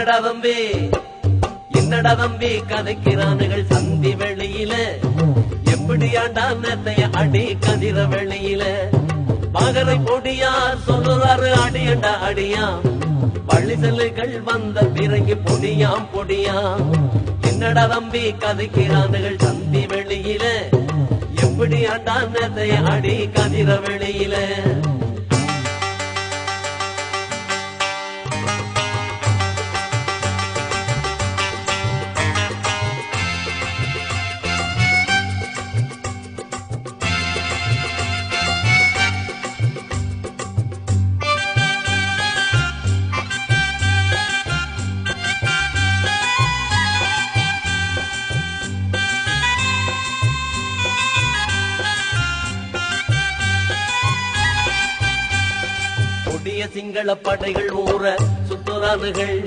என்னடா தம்பி என்னடா தம்பி கதைக்கிறானுகள் சந்தி வெளியில எப்படியாண்டா நேத்தைய அடி கதிர வெளியில மகரை பொடியார் சொல்லுறாரு அடியண்டா அடியா பள்ளிசல்லுகள் வந்த பிறகு பொடியாம் பொடியாம் என்னடா தம்பி கதைக்கிறானுகள் சந்தி வெளியில எப்படியாண்டா நேத்தைய அடி கதிர வெளியில சிங்கள படைகள் ஊற சுத்துறானுகள்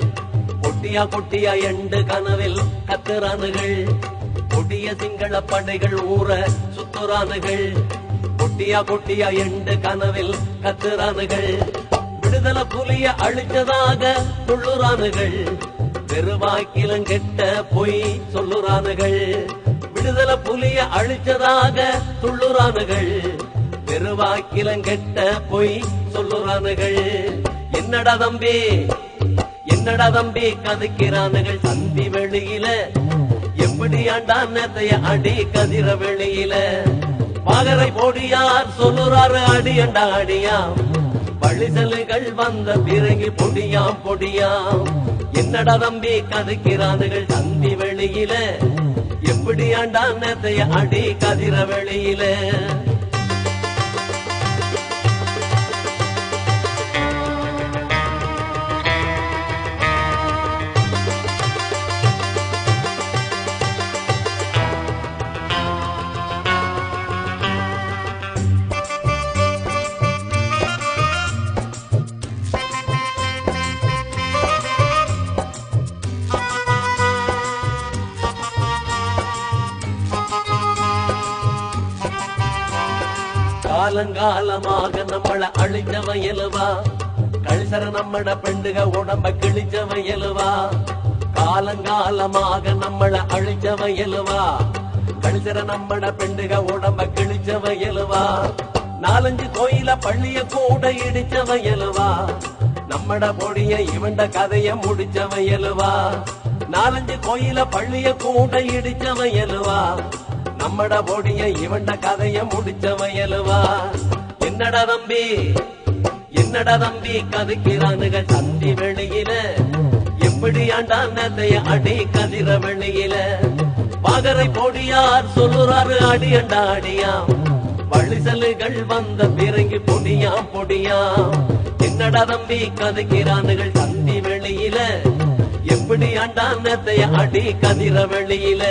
பொட்டியா பொட்டியா எண்டு கனவில் கத்துறானுகள் பொட்டிய சிங்கள படைகள் ஊற சுத்துறானுகள் பொட்டியா பொட்டியா எண்டு கனவில் கத்துறானுகள் விடுதலை புலிய அழிச்சதாக துள்ளுறானுகள் பெருவாக்கிலங்கெட்ட பொய் சொல்லுறானுகள் விடுதலை புலிய அழிச்சதாக துள்ளுறானுகள் பெருவாக்கிலங்கெட்ட பொய் சொல்லுறானுகள் என்னடா தம்பி கதைக்கிறானுகள் சந்தி வெளியில எப்படியாண்டா நேத்தைய அடி கதிர வெளியில மகரை பொடியார் சொல்லுறாரு அடியண்டா அடியாம் பள்ளிசல்லுகள் வந்த பிறகு பொடியாம் பொடியாம் என்னடா தம்பி கதைக்கிறானுகள் சந்தி வெளியில எப்படியாண்டா நேத்தைய அடி கதிர வெளியில காலங்காலமாக நம்மள அழிஞ்சவன் எழுவா கழிசர நம்மட பெண்டுக உடம்ப கிழிச்சவன் எழுவா காலங்காலமாக நம்மள அழிஞ்சவன் எழுவா கழிசர நம்மட பெண்டுக உடம்ப கிழிச்சவன் எழுவா நாலஞ்சு கோயில பள்ளிய கூட இடிச்சவன் எழுவா நம்மட பொடிய இவண்ட கதைய முடிச்சவன் எழுவா நாலஞ்சு கோயில பள்ளிய கூட இடிச்சவன் எழுவா நம்மட பொடிய இவண்ட கதைய முடிச்சவன் எழுவா என்னடா தம்பி கதைக்கிறானுகள் சந்தி வெளியில எப்படியாண்டா நேத்தைய அடி கதிர வெளியில மகரை பொடியார் சொல்லுறாரு அடியண்டா அடியாம் பள்ளிசல்லுகள் வந்த பிறகு பொடியாம் பொடியாம் என்னடா தம்பி கதைக்கிறானுகள் சந்தி வெளியில எப்படியாண்டா நேத்தைய அடி கதிர வெளியில